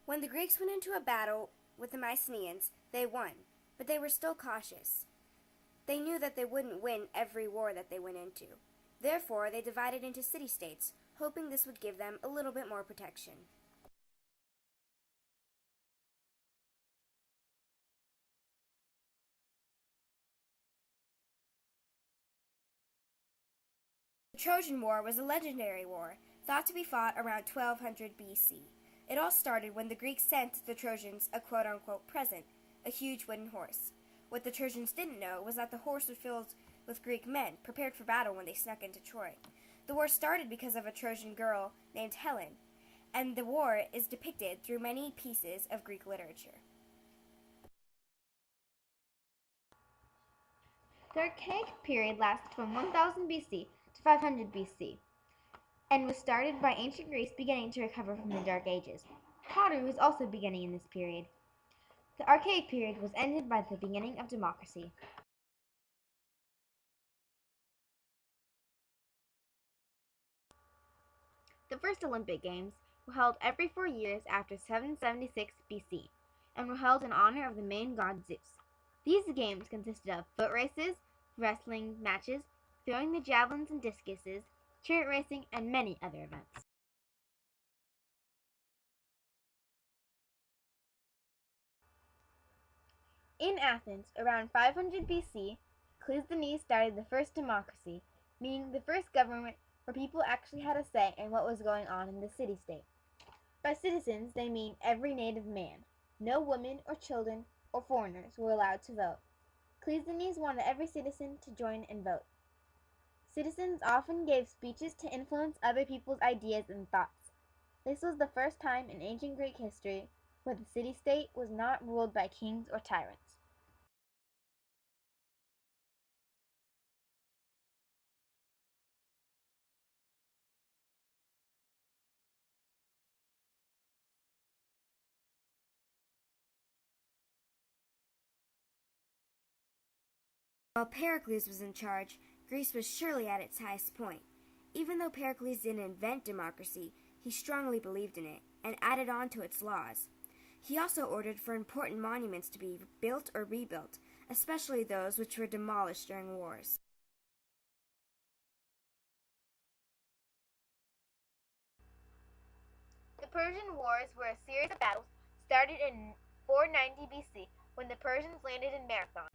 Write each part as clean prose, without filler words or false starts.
When the Greeks went into a battle with the Mycenaeans, they won, but they were still cautious. They knew that they wouldn't win every war that they went into. Therefore, they divided into city-states, hoping this would give them a little bit more protection. The Trojan War was a legendary war, thought to be fought around 1200 BC. It all started when the Greeks sent the Trojans a quote-unquote present, a huge wooden horse. What the Trojans didn't know was that the horse was filled with Greek men, prepared for battle when they snuck into Troy. The war started because of a Trojan girl named Helen, and the war is depicted through many pieces of Greek literature. The Archaic Period lasted from 1000 BC to 500 BC and was started by ancient Greece beginning to recover from the Dark Ages. Pottery was also beginning in this period. The Archaic Period was ended by the beginning of democracy. The first Olympic Games were held every 4 years after 776 BC and were held in honor of the main god Zeus. These games consisted of foot races, wrestling matches, throwing the javelins and discuses, chariot racing, and many other events. In Athens, around 500 BC, Cleisthenes started the first democracy, meaning the first government where people actually had a say in what was going on in the city-state. By citizens, they mean every native man. No women or children or foreigners were allowed to vote. Cleisthenes wanted every citizen to join and vote. Citizens often gave speeches to influence other people's ideas and thoughts. This was the first time in ancient Greek history where the city-state was not ruled by kings or tyrants. While Pericles was in charge, Greece was surely at its highest point. Even though Pericles didn't invent democracy, he strongly believed in it and added on to its laws. He also ordered for important monuments to be built or rebuilt, especially those which were demolished during wars. The Persian Wars were a series of battles started in 490 BC when the Persians landed in Marathon.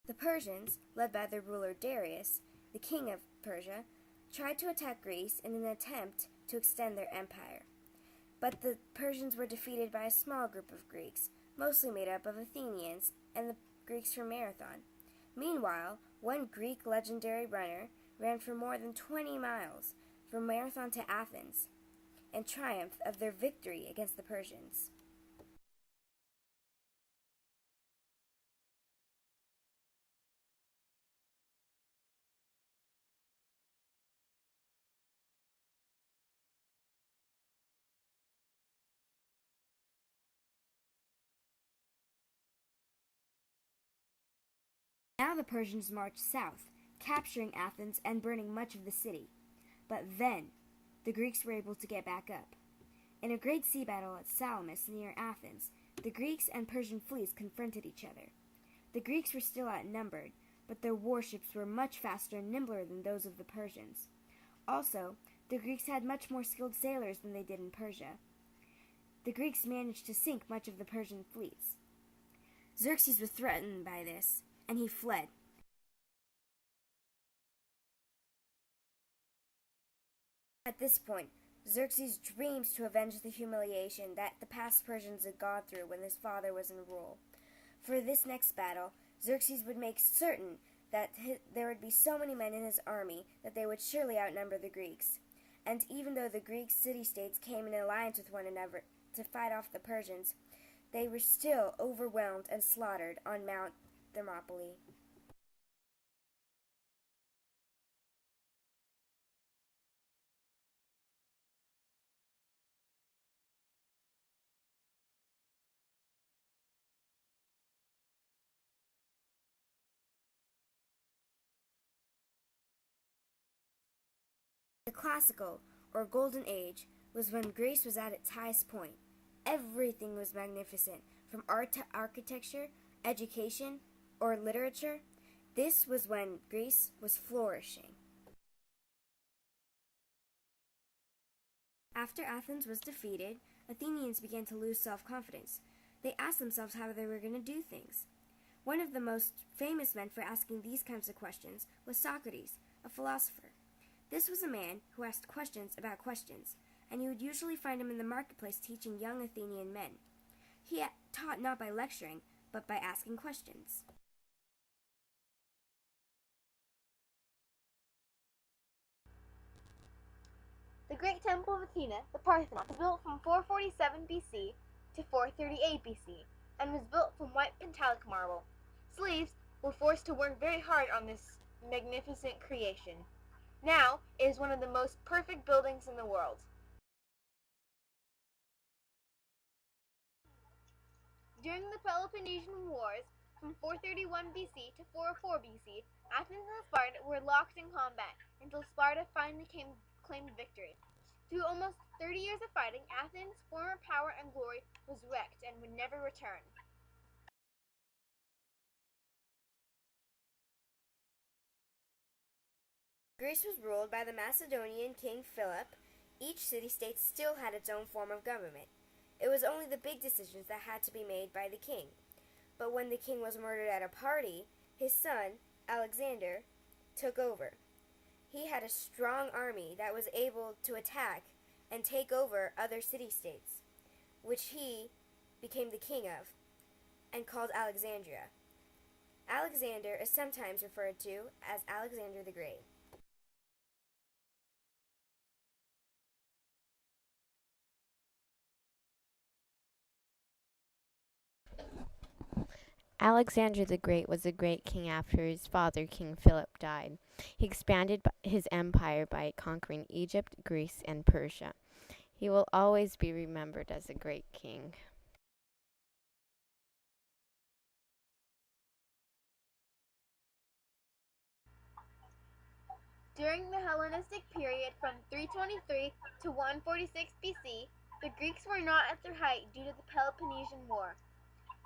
The Persians, led by their ruler Darius, the king of Persia, tried to attack Greece in an attempt to extend their empire. But the Persians were defeated by a small group of Greeks, mostly made up of Athenians and the Greeks from Marathon. Meanwhile, one Greek legendary runner ran for more than 20 miles from Marathon to Athens in triumph of their victory against the Persians. Now the Persians marched south, capturing Athens and burning much of the city. But then, the Greeks were able to get back up. In a great sea battle at Salamis near Athens, the Greeks and Persian fleets confronted each other. The Greeks were still outnumbered, but their warships were much faster and nimbler than those of the Persians. Also, the Greeks had much more skilled sailors than they did in Persia. The Greeks managed to sink much of the Persian fleets. Xerxes was threatened by this, and he fled. At this point, Xerxes dreams to avenge the humiliation that the past Persians had gone through when his father was in rule. For this next battle, Xerxes would make certain that there would be so many men in his army that they would surely outnumber the Greeks. And even though the Greek city-states came in alliance with one another to fight off the Persians, they were still overwhelmed and slaughtered on Mount Thermopylae. The classical, or Golden Age, was when Greece was at its highest point. Everything was magnificent, from art to architecture, education, or literature. This was when Greece was flourishing. After Athens was defeated, Athenians began to lose self-confidence. They asked themselves how they were going to do things. One of the most famous men for asking these kinds of questions was Socrates, a philosopher. This was a man who asked questions about questions, and you would usually find him in the marketplace teaching young Athenian men. He taught not by lecturing, but by asking questions. The great temple of Athena, the Parthenon, was built from 447 BC to 438 BC and was built from white Pentelic marble. Slaves were forced to work very hard on this magnificent creation. Now it is one of the most perfect buildings in the world. During the Peloponnesian Wars, from 431 BC to 404 BC, Athens and Sparta were locked in combat until Sparta finally claimed victory. Through almost 30 years of fighting, Athens' former power and glory was wrecked and would never return. Greece was ruled by the Macedonian king Philip. Each city-state still had its own form of government. It was only the big decisions that had to be made by the king. But when the king was murdered at a party, his son, Alexander, took over. He had a strong army that was able to attack and take over other city-states, which he became the king of, and called Alexandria. Alexander is sometimes referred to as Alexander the Great. Alexander the Great was a great king after his father, King Philip, died. He expanded his empire by conquering Egypt, Greece, and Persia. He will always be remembered as a great king. During the Hellenistic period from 323 to 146 BC, the Greeks were not at their height due to the Peloponnesian War.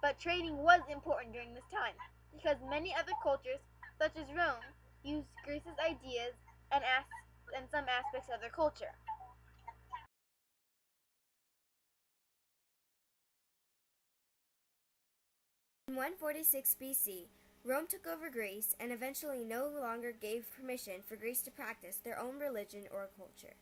But trading was important during this time, because many other cultures, such as Rome, used Greece's ideas and some aspects of their culture. In 146 BC, Rome took over Greece and eventually no longer gave permission for Greece to practice their own religion or culture.